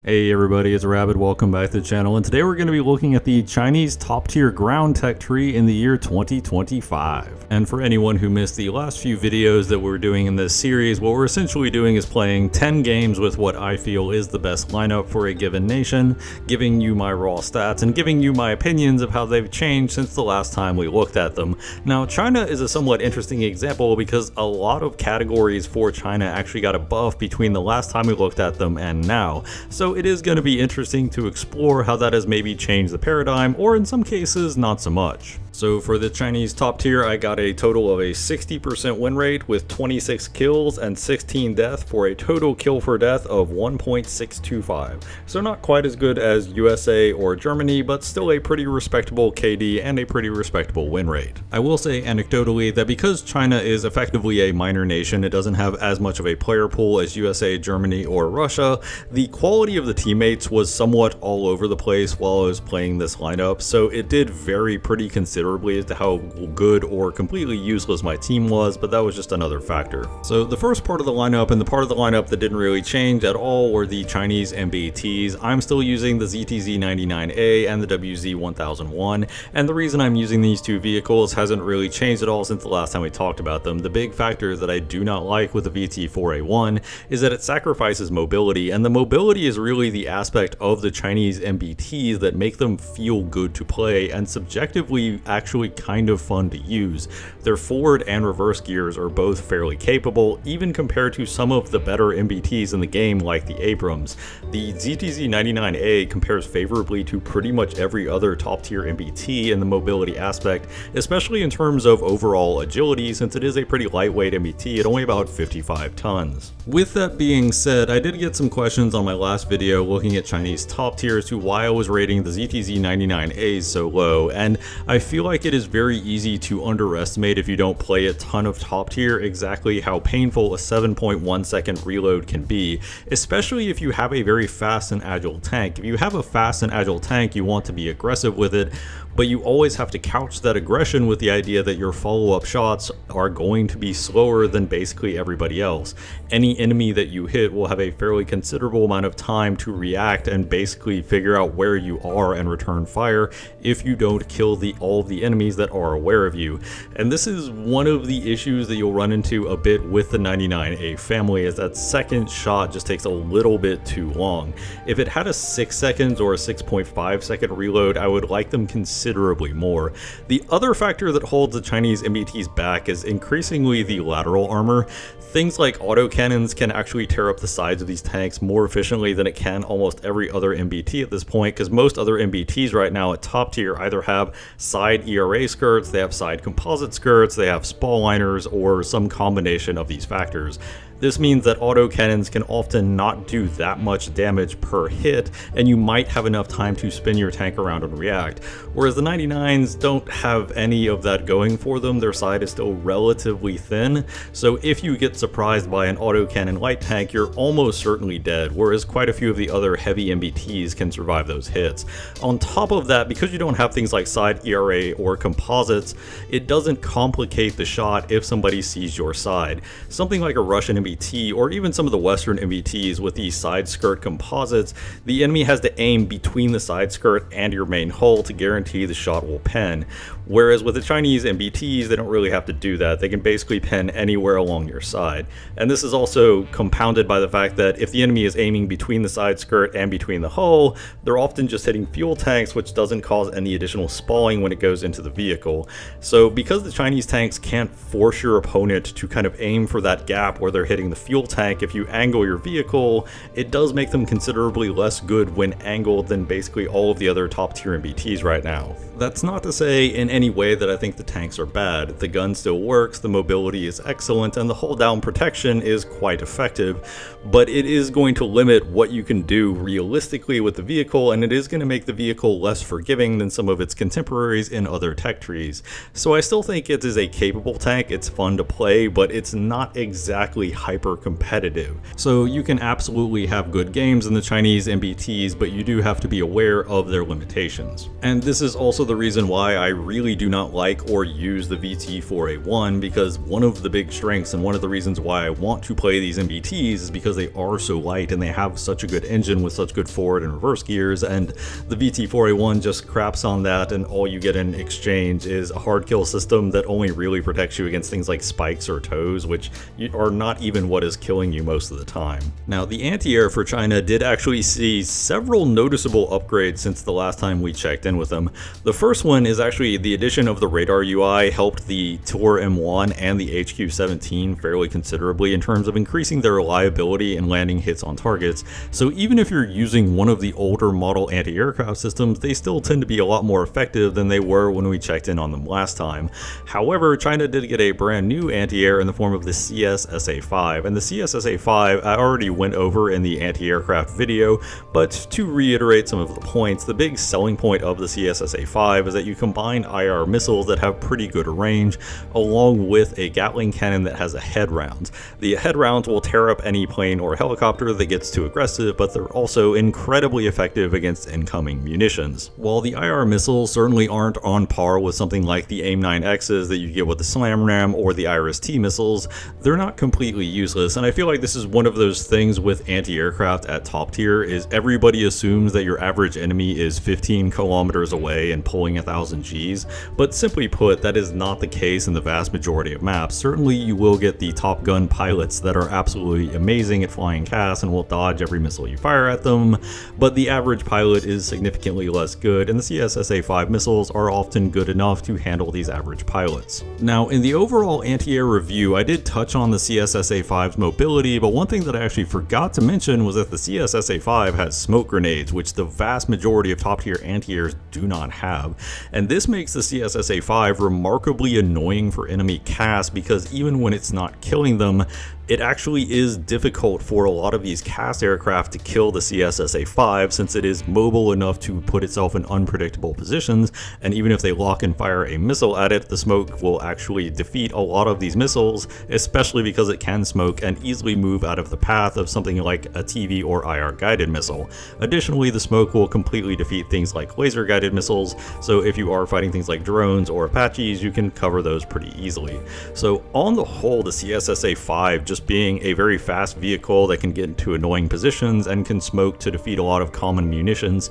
Hey everybody, it's Rabbit. Welcome back to the channel, and today we're going to be looking at the Chinese top tier ground tech tree in the year 2025. And for anyone who missed the last few videos that we're doing in this series, what we're essentially doing is playing 10 games with what I feel is the best lineup for a given nation, giving you my raw stats and giving you my opinions of how they've changed since the last time we looked at them. Now, China is a somewhat interesting example because a lot of categories for China actually got a buff between the last time we looked at them and now. So it is going to be interesting to explore how that has maybe changed the paradigm, or in some cases, not so much. So for the Chinese top tier, I got a total of a 60% win rate with 26 kills and 16 deaths for a total kill for death of 1.625. So not quite as good as USA or Germany, but still a pretty respectable KD and a pretty respectable win rate. I will say anecdotally that because China is effectively a minor nation, it doesn't have as much of a player pool as USA, Germany, or Russia. The quality of the teammates was somewhat all over the place while I was playing this lineup, so it did vary pretty considerably as to how good or completely useless my team was, but that was just another factor. So the first part of the lineup, and the part of the lineup that didn't really change at all, were the Chinese MBTs. I'm still using the ZTZ-99A and the WZ-1001, and the reason I'm using these two vehicles hasn't really changed at all since the last time we talked about them. The big factor that I do not like with the VT-4A1 is that it sacrifices mobility, and the mobility is really the aspect of the Chinese MBTs that make them feel good to play and subjectively actually kind of fun to use. Their forward and reverse gears are both fairly capable, even compared to some of the better MBTs in the game like the Abrams. The ZTZ-99A compares favorably to pretty much every other top tier MBT in the mobility aspect, especially in terms of overall agility, since it is a pretty lightweight MBT at only about 55 tons. With that being said, I did get some questions on my last video looking at Chinese top tiers to why I was rating the ZTZ-99As so low, and I feel like it is very easy to underestimate if you don't play a ton of top tier exactly how painful a 7.1 second reload can be, especially if you have a very fast and agile tank. If you have a fast and agile tank, you want to be aggressive with it, but you always have to couch that aggression with the idea that your follow-up shots are going to be slower than basically everybody else. Any enemy that you hit will have a fairly considerable amount of time to react and basically figure out where you are and return fire if you don't kill all of the enemies that are aware of you. And this is one of the issues that you'll run into a bit with the 99A family, is that second shot just takes a little bit too long. If it had a 6 seconds or a 6.5 second reload, I would like them considerably more. The other factor that holds the Chinese MBTs back is increasingly the lateral armor. Things like autocannons can actually tear up the sides of these tanks more efficiently than it can almost every other MBT at this point, because most other MBTs right now at top tier either have side ERA skirts, they have side composite skirts, they have spall liners, or some combination of these factors. This means that autocannons can often not do that much damage per hit, and you might have enough time to spin your tank around and react. Whereas the 99s don't have any of that going for them. Their side is still relatively thin, so if you get surprised by an autocannon light tank, you're almost certainly dead, whereas quite a few of the other heavy MBTs can survive those hits. On top of that, because you don't have things like side ERA or composites, it doesn't complicate the shot if somebody sees your side. Something like a Russian MBT, or even some of the Western MBTs with these side skirt composites, the enemy has to aim between the side skirt and your main hull to guarantee the shot will pen. Whereas with the Chinese MBTs, they don't really have to do that. They can basically pen anywhere along your side. And this is also compounded by the fact that if the enemy is aiming between the side skirt and between the hull, they're often just hitting fuel tanks, which doesn't cause any additional spalling when it goes into the vehicle. So because the Chinese tanks can't force your opponent to kind of aim for that gap where they're hitting the fuel tank, if you angle your vehicle, it does make them considerably less good when angled than basically all of the other top tier MBTs right now. That's not to say in any way that I think the tanks are bad. The gun still works, the mobility is excellent, and the hull down protection is quite effective, but it is going to limit what you can do realistically with the vehicle, and it is going to make the vehicle less forgiving than some of its contemporaries in other tech trees. So I still think it is a capable tank, it's fun to play, but it's not exactly hyper competitive. So you can absolutely have good games in the Chinese MBTs, but you do have to be aware of their limitations. And this is also the reason why I really really do not like or use the VT4A1 because one of the big strengths and one of the reasons why I want to play these MBTs is because they are so light and they have such a good engine with such good forward and reverse gears, and the VT4A1 just craps on that, and all you get in exchange is a hard kill system that only really protects you against things like spikes or toes, which are not even what is killing you most of the time. Now, the anti-air for China did actually see several noticeable upgrades since the last time we checked in with them. The first one is actually the addition of the radar UI helped the Tor M1 and the HQ-17 fairly considerably in terms of increasing their reliability and landing hits on targets. So even if you're using one of the older model anti-aircraft systems, they still tend to be a lot more effective than they were when we checked in on them last time. However, China did get a brand new anti-air in the form of the CSSA-5, and the CSSA-5 I already went over in the anti-aircraft video, but to reiterate some of the points, the big selling point of the CSSA-5 is that you combine IR missiles that have pretty good range along with a Gatling cannon that has a head round. The head rounds will tear up any plane or helicopter that gets too aggressive, but they're also incredibly effective against incoming munitions. While the IR missiles certainly aren't on par with something like the AIM-9Xs that you get with the SlamRam or the IRIS-T missiles, they're not completely useless, and I feel like this is one of those things with anti-aircraft at top tier is everybody assumes that your average enemy is 15 kilometers away and pulling 1,000 Gs, but simply put, that is not the case in the vast majority of maps. Certainly you will get the Top Gun pilots that are absolutely amazing at flying CAS and will dodge every missile you fire at them, but the average pilot is significantly less good, and the CSSA-5 missiles are often good enough to handle these average pilots. Now, in the overall anti-air review, I did touch on the CSSA-5's mobility, but one thing that I actually forgot to mention was that the CSSA-5 has smoke grenades, which the vast majority of top-tier anti-airs do not have, and this makes the CSSA-5 remarkably annoying for enemy CAS because even when it's not killing them, it actually is difficult for a lot of these CAS aircraft to kill the CSSA-5 since it is mobile enough to put itself in unpredictable positions, and even if they lock and fire a missile at it, the smoke will actually defeat a lot of these missiles, especially because it can smoke and easily move out of the path of something like a TV or IR guided missile. Additionally, the smoke will completely defeat things like laser guided missiles, so if you are fighting things like drones or Apaches, you can cover those pretty easily. So on the whole, the CSSA-5 just being a very fast vehicle that can get into annoying positions and can smoke to defeat a lot of common munitions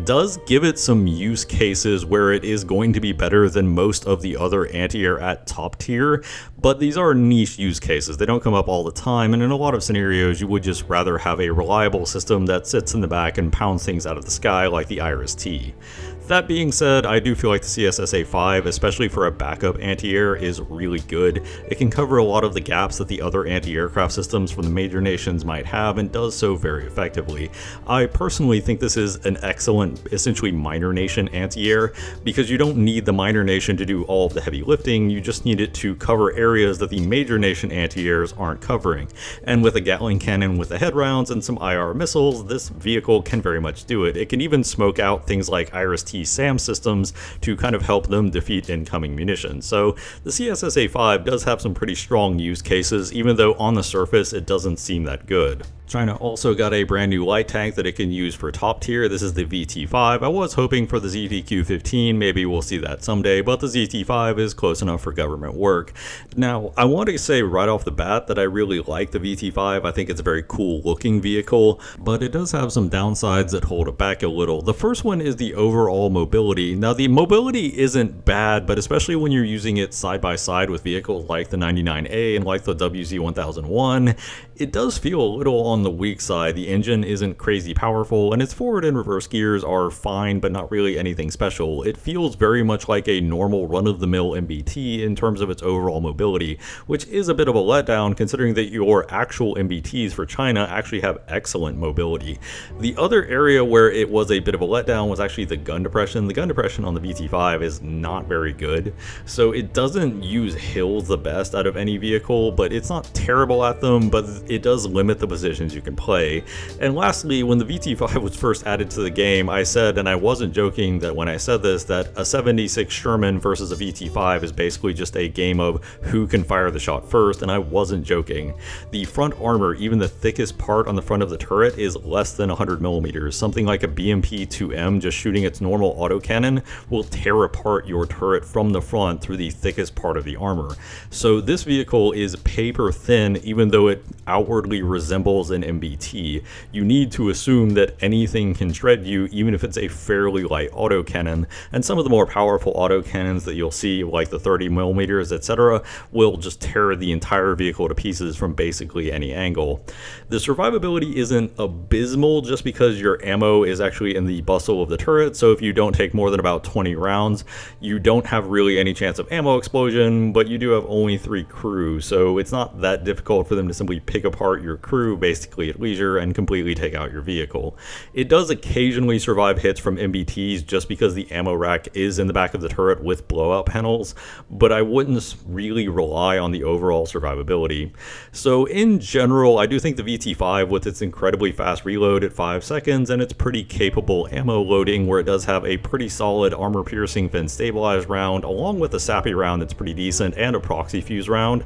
does give it some use cases where it is going to be better than most of the other anti-air at top tier, but these are niche use cases. They don't come up all the time, and in a lot of scenarios you would just rather have a reliable system that sits in the back and pounds things out of the sky like the IRIS-T. That being said, I do feel like the CSSA-5, especially for a backup anti-air, is really good. It can cover a lot of the gaps that the other anti-aircraft systems from the major nations might have, and does so very effectively. I personally think this is an excellent, essentially minor nation anti-air, because you don't need the minor nation to do all of the heavy lifting, you just need it to cover areas that the major nation anti-airs aren't covering. And with a Gatling cannon with the head rounds and some IR missiles, this vehicle can very much do it. It can even smoke out things like IRIS-T SAM systems to kind of help them defeat incoming munitions. So the CSSA-5 does have some pretty strong use cases, even though on the surface it doesn't seem that good. China also got a brand new light tank that it can use for top tier. This is the VT5. I was hoping for the ZTQ-15, maybe we'll see that someday, but the ZT5 is close enough for government work. Now, I want to say right off the bat that I really like the VT5. I think it's a very cool looking vehicle, but it does have some downsides that hold it back a little. The first one is the overall mobility. Now, the mobility isn't bad, but especially when you're using it side by side with vehicles like the 99A and like the WZ-1001, it does feel a little on the weak side. The engine isn't crazy powerful, and its forward and reverse gears are fine, but not really anything special. It feels very much like a normal run-of-the-mill MBT in terms of its overall mobility, which is a bit of a letdown considering that your actual MBTs for China actually have excellent mobility. The other area where it was a bit of a letdown was actually the gun depression. The gun depression on the VT5 is not very good, so it doesn't use hills the best out of any vehicle, but it's not terrible at them. But it does limit the positions you can play. And lastly, when the VT5 was first added to the game, I said, and I wasn't joking that when I said this, that a 76 Sherman versus a VT5 is basically just a game of who can fire the shot first, and I wasn't joking. The front armor, even the thickest part on the front of the turret, is less than 100 millimeters. Something like a BMP-2M just shooting its normal autocannon will tear apart your turret from the front through the thickest part of the armor. So this vehicle is paper thin, even though it outwardly resembles an MBT. You need to assume that anything can shred you, even if it's a fairly light autocannon, and some of the more powerful autocannons that you'll see, like the 30 millimeters, etc., will just tear the entire vehicle to pieces from basically any angle. The survivability isn't abysmal just because your ammo is actually in the bustle of the turret, so if you don't take more than about 20 rounds, you don't have really any chance of ammo explosion, but you do have only 3 crew, so it's not that difficult for them to simply pick apart your crew basically at leisure and completely take out your vehicle. It does occasionally survive hits from MBTs just because the ammo rack is in the back of the turret with blowout panels, but I wouldn't really rely on the overall survivability. So in general, I do think the VT5, with its incredibly fast reload at 5 seconds and its pretty capable ammo loading, where it does have a pretty solid armor-piercing fin stabilized round, along with a sappy round that's pretty decent and a proxy fuse round,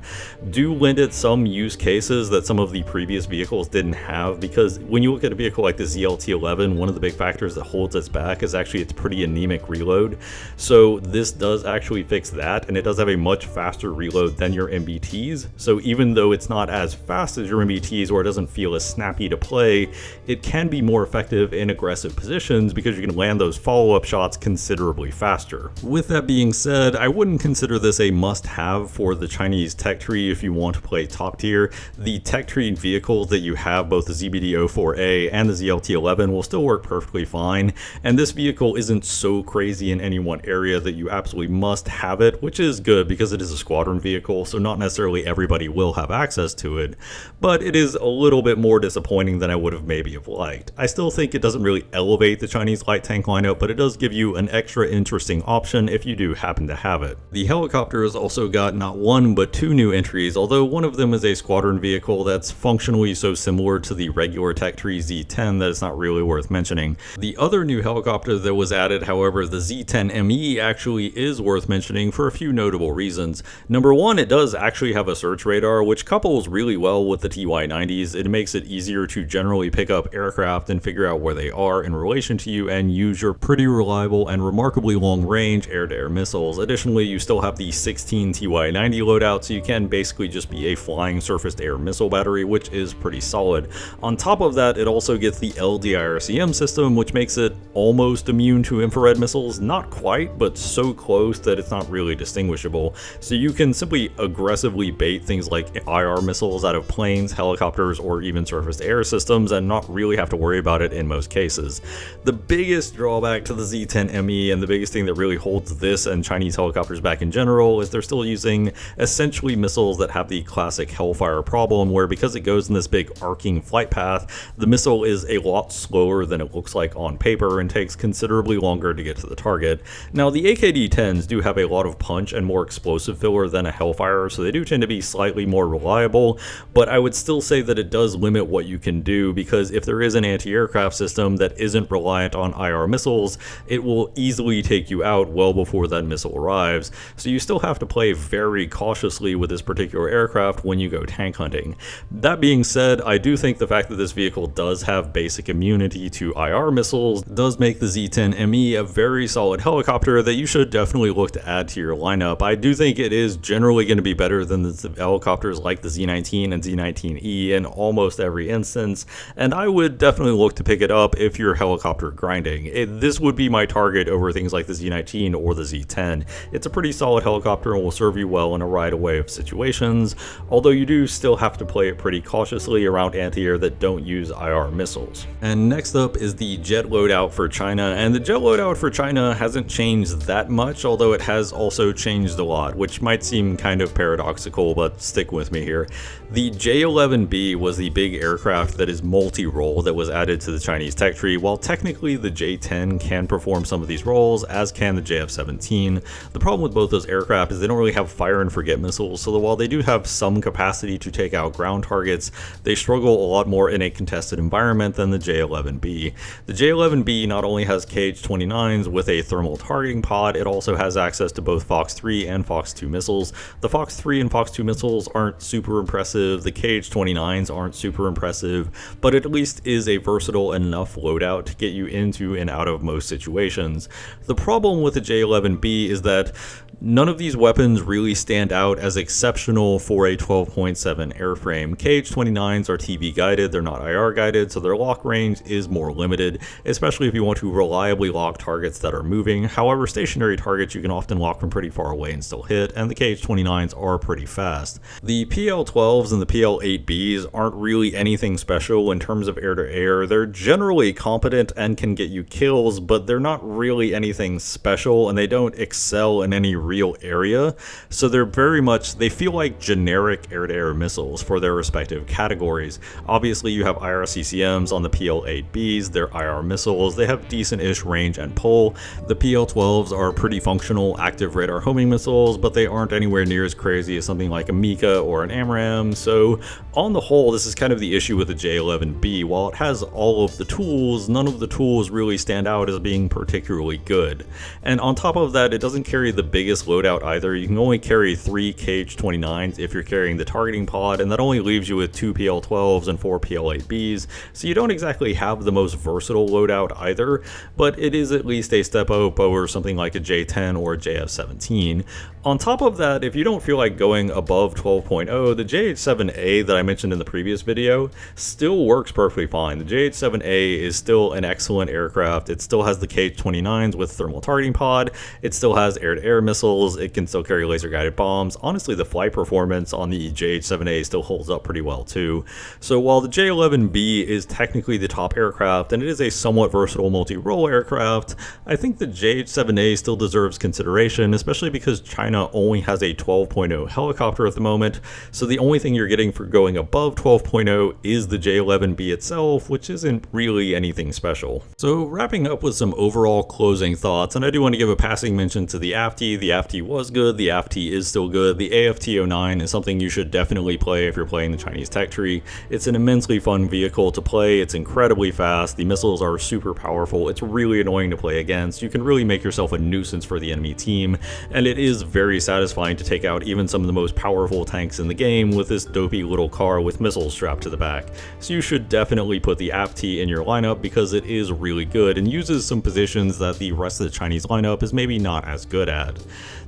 do lend it some use cases that some of the previous vehicles didn't have, because when you look at a vehicle like the ZLT11, one of the big factors that holds us back is actually its pretty anemic reload. So this does actually fix that, and it does have a much faster reload than your MBTs. So even though it's not as fast as your MBTs, or it doesn't feel as snappy to play, it can be more effective in aggressive positions because you can land those follow-up shots considerably faster. With that being said, I wouldn't consider this a must-have for the Chinese tech tree if you want to play top tier. The tech tree vehicles that you have, both the ZBD-04A and the ZLT11, will still work perfectly fine, and this vehicle isn't so crazy in any one area that you absolutely must have it, which is good because it is a squadron vehicle, so not necessarily everybody will have access to it, but it is a little bit more disappointing than I would have maybe have liked. I still think it doesn't really elevate the Chinese light tank lineup, but it does give you an extra interesting option if you do happen to have it. The helicopter has also got not one but 2 new entries, although one of them is a squadron vehicle that's functionally so similar to the regular tech tree Z10 that it's not really worth mentioning. The other new helicopter that was added, however, the Z10ME, actually is worth mentioning for a few notable reasons. Number one, it does actually have a search radar, which couples really well with the TY90s. It makes it easier to generally pick up aircraft and figure out where they are in relation to you and use your pretty reliable and remarkably long-range air-to-air missiles. Additionally, you still have the 16 TY90 loadout, so you can basically just be a flying surface-to-air missile battery, which is pretty solid. On top of that, it also gets the LDIRCM system, which makes it almost immune to infrared missiles. Not quite, but so close that it's not really distinguishable. So you can simply aggressively bait things like IR missiles out of planes, helicopters, or even surface-to-air systems and not really have to worry about it in most cases. The biggest drawback to the Z10ME, and the biggest thing that really holds this and Chinese helicopters back in general, is they're still using essentially missiles that have the classic Hellfire problem, where because it goes in this big arcing flight path, the missile is a lot slower than it looks like on paper and takes considerably longer to get to the target. Now, the AKD-10s do have a lot of punch and more explosive filler than a Hellfire, so they do tend to be slightly more reliable, but I would still say that it does limit what you can do, because if there is an anti-aircraft system that isn't reliant on IR missiles, it will easily take you out well before that missile arrives, so you still have to play very cautiously with this particular aircraft when you go tank hunting. That being said, I do think the fact that this vehicle does have basic immunity to IR missiles does make the Z10ME a very solid helicopter that you should definitely look to add to your lineup. I do think it is generally going to be better than the helicopters like the Z19 and Z19E in almost every instance, and I would definitely look to pick it up if you're helicopter grinding. This would be my target over things like the Z19 or the Z10. It's a pretty solid helicopter and will serve you well in a right-of-way of situations, although you do still have to play it pretty cautiously around anti-air that don't use IR missiles. And next up is the jet loadout for China, and the jet loadout for China hasn't changed that much, although it has also changed a lot, which might seem kind of paradoxical, but stick with me here. The J-11B was the big aircraft that is multi-role that was added to the Chinese tech tree, while technically the J-10 can perform some of these roles, as can the JF-17. The problem with both those aircraft is they don't really have fire and forget missiles, so while they do have some capacity to take out ground ground targets, they struggle a lot more in a contested environment than the J-11B. The J-11B not only has KH-29s with a thermal targeting pod, it also has access to both Fox 3 and Fox 2 missiles. The Fox 3 and Fox 2 missiles aren't super impressive, the KH-29s aren't super impressive, but it at least is a versatile enough loadout to get you into and out of most situations. The problem with the J-11B is that none of these weapons really stand out as exceptional for a 12.7 airframe. KH-29s are TV guided, they're not IR guided, so their lock range is more limited, especially if you want to reliably lock targets that are moving. However, stationary targets you can often lock from pretty far away and still hit, and the KH-29s are pretty fast. The PL-12s and the PL-8Bs aren't really anything special in terms of air-to-air. They're generally competent and can get you kills, but they're not really anything special, and they don't excel in any real area, so they feel like generic air-to-air missiles for their respective categories. Obviously you have IRCCMs on the PL-8Bs, they're IR missiles, they have decent-ish range and pull. The PL-12s are pretty functional active radar homing missiles, but they aren't anywhere near as crazy as something like a Mika or an AMRAAM, so on the whole this is kind of the issue with the J-11B. While it has all of the tools, none of the tools really stand out as being particularly good. And on top of that, it doesn't carry the biggest loadout either. You can only carry 3 KH-29s if you're carrying the targeting pod, and that only leaves you with 2 PL-12s and 4 PL-8Bs, so you don't exactly have the most versatile loadout either, but it is at least a step up over something like a J-10 or a JF-17. On top of that, if you don't feel like going above 12.0, the JH-7A that I mentioned in the previous video still works perfectly fine. The JH-7A is still an excellent aircraft. It still has the KH-29s with thermal targeting pod, it still has air-to-air missiles, it can still carry laser-guided bombs. Honestly, the flight performance on the JH-7A still holds up pretty well too. So while the J-11B is technically the top aircraft, and it is a somewhat versatile multi-role aircraft, I think the JH-7A still deserves consideration, especially because China only has a 12.0 helicopter at the moment, so the only thing you're getting for going above 12.0 is the J-11B itself, which isn't really anything special. So wrapping up with some overall closing thoughts, and I do want to give a passing mention to the AFT. The AFT was good, the AFT is still good. The AFT-09 is something you should definitely play if you're playing the Chinese tech tree. It's an immensely fun vehicle to play, it's incredibly fast, the missiles are super powerful, it's really annoying to play against, you can really make yourself a nuisance for the enemy team, and it is very satisfying to take out even some of the most powerful tanks in the game with this dopey little car with missiles strapped to the back. So you should definitely put the AFT in your lineup because it is really good and uses some positions that the rest of the Chinese lineup is maybe not as good at.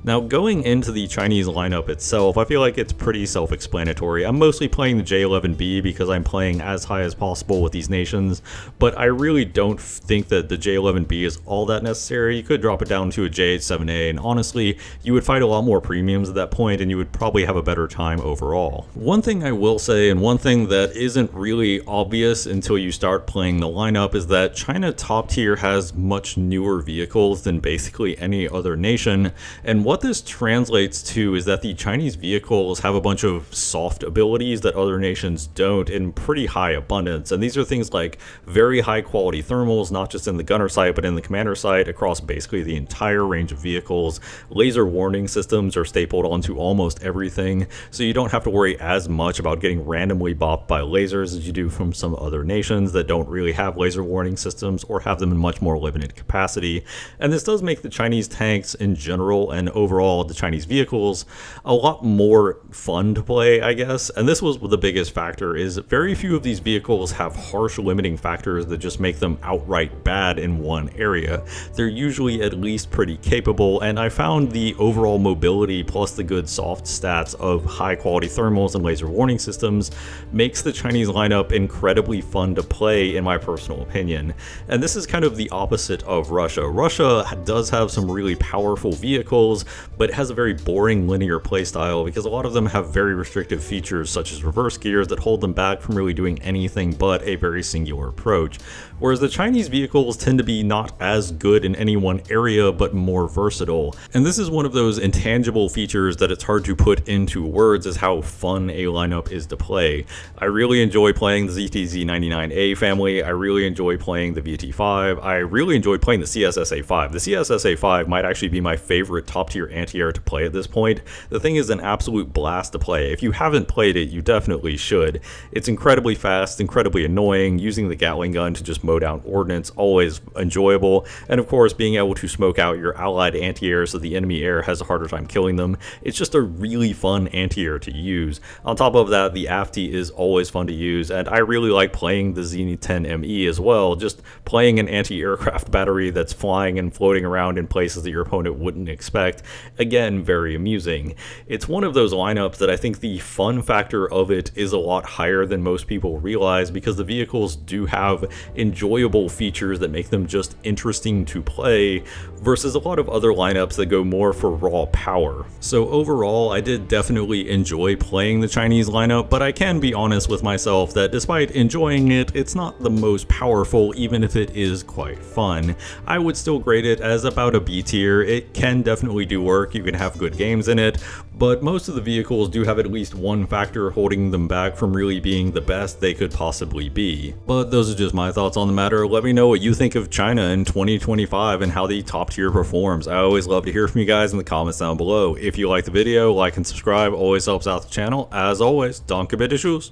Now, going into the Chinese lineup itself, I feel like it's pretty self-explanatory. I'm mostly playing the J-11B because I'm playing as high as possible with these nations, but I really don't think that the J-11B is all that necessary. You could drop it down to a JH-7A, and honestly, you would fight a lot more premiums at that point, and you would probably have a better time overall. One thing I will say, and one thing that isn't really obvious until you start playing the lineup, is that China top tier has much newer vehicles than basically any other nation, and what this translates to is that the Chinese vehicles have a bunch of soft abilities that other nations don't in pretty high abundance, and these are things like very high quality thermals, not just in the gunner sight but in the commander sight across basically the entire range of vehicles. Laser warning systems are stapled onto almost everything, so you don't have to worry as much about getting randomly bopped by lasers as you do from some other nations that don't really have laser warning systems or have them in much more limited capacity. And this does make the Chinese tanks in general and overall the Chinese vehicles a lot more fun to play, I guess. And this was the biggest factor, is very few of these vehicles have harsh limiting factors that just make them outright bad in one area. They're usually at least pretty capable, and I found the overall mobility plus the good soft stats of high quality thermals and laser warning systems makes the Chinese lineup incredibly fun to play in my personal opinion. And this is kind of the opposite of Russia. Russia does have some really powerful vehicles, but it has a very boring linear playstyle because a lot of them have very restrictive features such as reverse gears that hold them back from really doing anything but a very singular approach. Whereas the Chinese vehicles tend to be not as good in any one area but more versatile. And this is one of those intangible features that it's hard to put into words as how fun a lineup is to play. I really enjoy playing the ZTZ-99A family, I really enjoy playing the VT5, I really enjoy playing the CSSA-5. The CSSA-5 might actually be my favorite top tier anti-air to play at this point. The thing is an absolute blast to play. If you haven't played it, you definitely should. It's incredibly fast, incredibly annoying. Using the Gatling gun to just mow down ordnance, always enjoyable. And of course, being able to smoke out your allied anti-air so the enemy air has a harder time killing them. It's just a really fun anti-air to use. On top of that, the AFTI is always fun to use, and I really like playing the Zenit-10ME as well. Just playing an anti-aircraft battery that's flying and floating around in places that your opponent wouldn't expect. Again, very amusing. It's one of those lineups that I think the fun factor of it is a lot higher than most people realize, because the vehicles do have enjoyable features that make them just interesting to play, versus a lot of other lineups that go more for raw power. So overall, I did definitely enjoy playing the Chinese lineup, but I can be honest with myself that despite enjoying it, it's not the most powerful, even if it is quite fun. I would still grade it as about a B tier. It can definitely do work, you can have good games in it, but most of the vehicles do have at least one factor holding them back from really being the best they could possibly be. But those are just my thoughts on the matter. Let me know what you think of China in 2025 and how the top tier performs. I always love to hear from you guys in the comments down below. If you like the video, like and subscribe, always helps out the channel. As always, danke bitte, tschüss.